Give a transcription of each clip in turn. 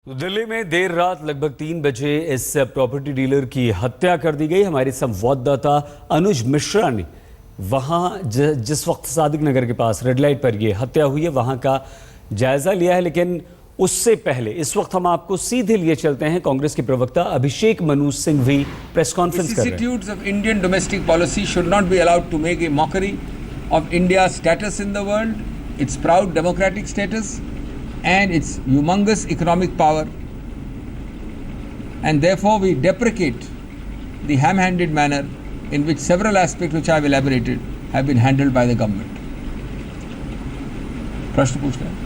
तो दिल्ली में देर रात लगभग 3 बजे इस प्रॉपर्टी डीलर की हत्या कर दी गई। हमारे संवाददाता अनुज मिश्रा ने वहां जिस वक्त सादिक नगर के पास रेड लाइट पर यह हत्या हुई है वहां का जायजा लिया है, लेकिन उससे पहले इस वक्त हम आपको सीधे लिए चलते हैं। कांग्रेस के प्रवक्ता अभिषेक मनु सिंघवी प्रेस कॉन्फ्रेंस कर रहे हैं। Vicissitudes of Indian domestic policy should not be allowed to make a mockery of India's status in the world, its proud democratic status and its humongous economic power, and therefore we deprecate the ham-handed manner in which several aspects which I have elaborated have been handled by the government. प्रश्न पूछ रहे हैं।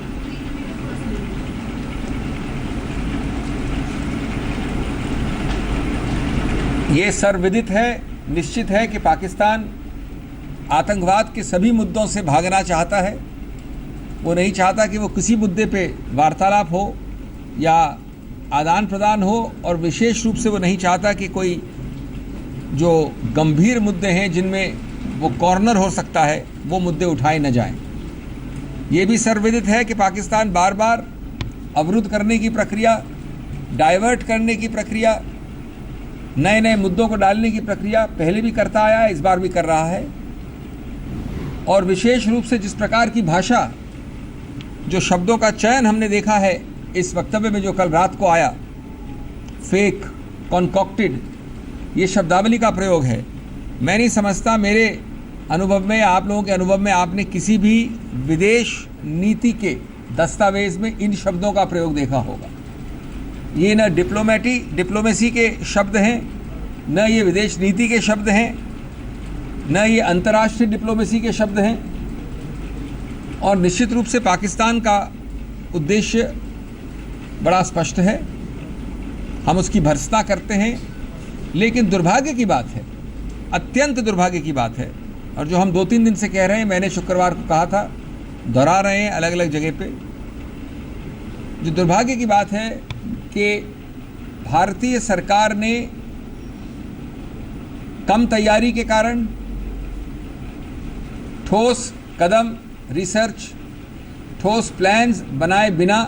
ये सर्वविदित है, निश्चित है कि पाकिस्तान आतंकवाद के सभी मुद्दों से भागना चाहता है। वो नहीं चाहता कि वो किसी मुद्दे पे वार्तालाप हो या आदान प्रदान हो, और विशेष रूप से वो नहीं चाहता कि कोई जो गंभीर मुद्दे हैं जिनमें वो कॉर्नर हो सकता है वो मुद्दे उठाए न जाएं। ये भी सर्वविदित है कि पाकिस्तान बार बार अवरुद्ध करने की प्रक्रिया, डाइवर्ट करने की प्रक्रिया, नए नए मुद्दों को डालने की प्रक्रिया पहले भी करता आया है, इस बार भी कर रहा है। और विशेष रूप से जिस प्रकार की भाषा, जो शब्दों का चयन हमने देखा है इस वक्तव्य में जो कल रात को आया, फेक, कॉन्कॉक्टेड, ये शब्दावली का प्रयोग है। मैं नहीं समझता मेरे अनुभव में या आप लोगों के अनुभव में आपने किसी भी विदेश नीति के दस्तावेज में इन शब्दों का प्रयोग देखा होगा। ये न डिप्लोमेसी के शब्द हैं, न ये विदेश नीति के शब्द हैं, न ये अंतर्राष्ट्रीय डिप्लोमेसी के शब्द हैं। और निश्चित रूप से पाकिस्तान का उद्देश्य बड़ा स्पष्ट है, हम उसकी भर्त्सना करते हैं। लेकिन दुर्भाग्य की बात है, अत्यंत दुर्भाग्य की बात है, और जो हम 2-3 दिन से कह रहे हैं, मैंने शुक्रवार को कहा था, दोहरा रहे हैं अलग अलग जगह पे, जो दुर्भाग्य की बात है कि भारतीय सरकार ने कम तैयारी के कारण, ठोस कदम, रिसर्च, ठोस प्लान्स बनाए बिना,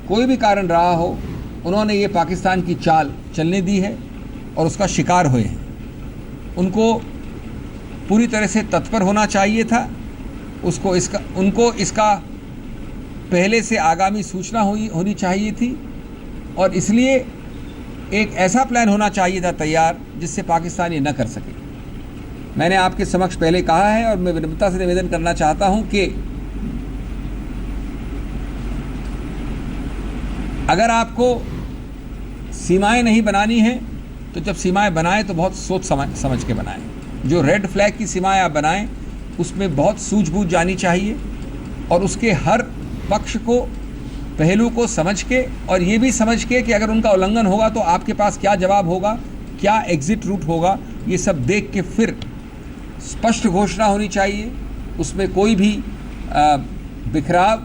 कोई भी कारण रहा हो, उन्होंने ये पाकिस्तान की चाल चलने दी है और उसका शिकार हुए हैं। उनको पूरी तरह से तत्पर होना चाहिए था, उनको इसका पहले से आगामी सूचना होनी चाहिए थी, और इसलिए एक ऐसा प्लान होना चाहिए था तैयार जिससे पाकिस्तान ये न कर सके। मैंने आपके समक्ष पहले कहा है और मैं विनम्रता से निवेदन करना चाहता हूं कि अगर आपको सीमाएं नहीं बनानी हैं तो जब सीमाएं बनाएं तो बहुत सोच समझ के बनाएं। जो रेड फ्लैग की सीमाएं आप बनाएं उसमें बहुत सूझबूझ जानी चाहिए, और उसके हर पक्ष को, पहलू को समझ के, और ये भी समझ के कि अगर उनका उल्लंघन होगा तो आपके पास क्या जवाब होगा, क्या एग्जिट रूट होगा, ये सब देख के फिर स्पष्ट घोषणा होनी चाहिए। उसमें कोई भी बिखराव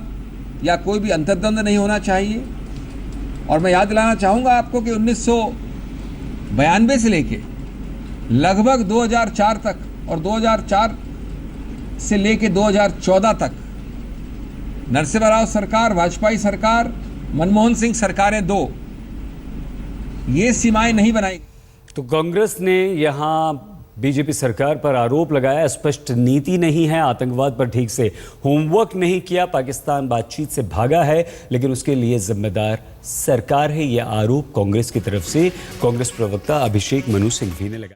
या कोई भी अंतर्द्वंद नहीं होना चाहिए। और मैं याद दिलाना चाहूँगा आपको कि 1992 से लेके लगभग 2004 तक, और 2004 से लेके 2014 तक नरसिम्हा राव सरकार, वाजपेयी सरकार, मनमोहन सिंह सरकारें दो, ये सीमाएं नहीं बनाई। तो कांग्रेस ने यहाँ बीजेपी सरकार पर आरोप लगाया, स्पष्ट नीति नहीं है, आतंकवाद पर ठीक से होमवर्क नहीं किया, पाकिस्तान बातचीत से भागा है, लेकिन उसके लिए जिम्मेदार सरकार है। यह आरोप कांग्रेस की तरफ से कांग्रेस प्रवक्ता अभिषेक मनु सिंघवी ने लगाया।